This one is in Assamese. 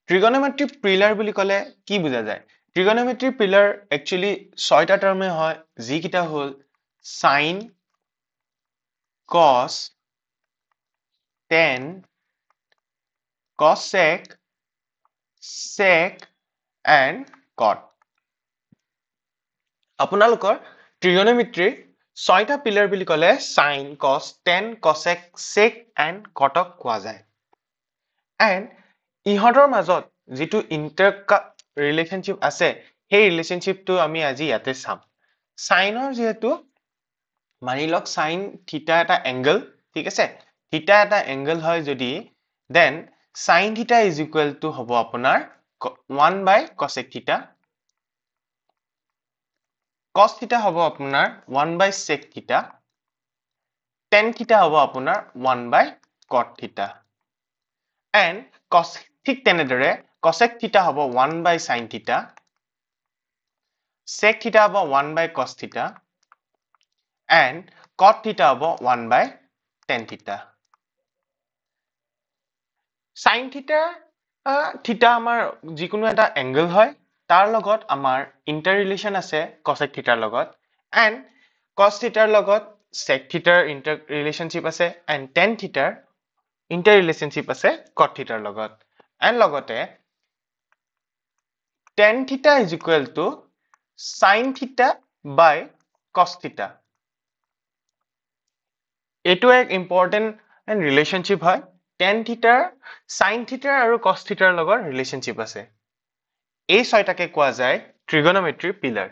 ট্ৰিগনমেট্ৰি পিলাৰ বুলি ক'লে কি বুজা যায়? ট্ৰিগনমেট্ৰি পিলাৰ একচুৱেলি 6টা টাৰ্মে হয়, যিকেইটা হ'ল sine, cos, tan, cosec, sec and cot. আপোনালোকৰ ট্ৰিগনমেট্ৰিৰ 6টা পিলাৰ বুলি ক'লে sine, cos, tan, cosec, sec and cotক কোৱা যায়। And ইহঁতৰ মাজত যিটো ৰিলেশ্যনশ্বিপ আছে সেই ৰিলেশ্যনশ্বিপটো আমি আজি ইয়াতে চাম। সাইনৰ যিহেতু মানি লওক সাইন থিটা এটা এংগল, ঠিক আছে? থিটা এটা এংগল হয় যদি then sine theta is equal to হ'ব আপোনাৰ 1/cosec থিটা, cos থিটা হ'ব আপোনাৰ 1/sec থিটা, tan থিটা হ'ব আপোনাৰ 1/cot থিটা। And ঠিক তেনেদৰে cosec থিটা হ'ব 1/sin থিটা, sec থিটা হ'ব 1/cos থিটা, and cot থিটা হ'ব 1/tan থিটা। সাইন থিটা আমাৰ যিকোনো এটা এংগল হয়, তাৰ লগত আমাৰ ইণ্টাৰ ৰিলেশ্যন আছে cosec থিটাৰ লগত, and cos থিটাৰ লগত sec থিটাৰ ইণ্টাৰ ৰিলেশ্যনশ্বিপ আছে, and tan থিটাৰ ইণ্টাৰ ৰিলেশ্যনশ্বিপ আছে cot থিটাৰ লগত, and লগতে tan থিটা ইজ ইকুৱেল টু sin থিটা বাই cos থিটা। এইটো এক ইম্পৰ্টেণ্ট ৰিলেশ্যনশ্বিপ হয়। tan থিটাৰ sin থিটাৰ আৰু cos থিটাৰ লগত ৰিলেশ্যনশ্বিপ আছে। এই 6টাকে কোৱা যায় ট্ৰিগনমেট্ৰিৰ পিলাৰ।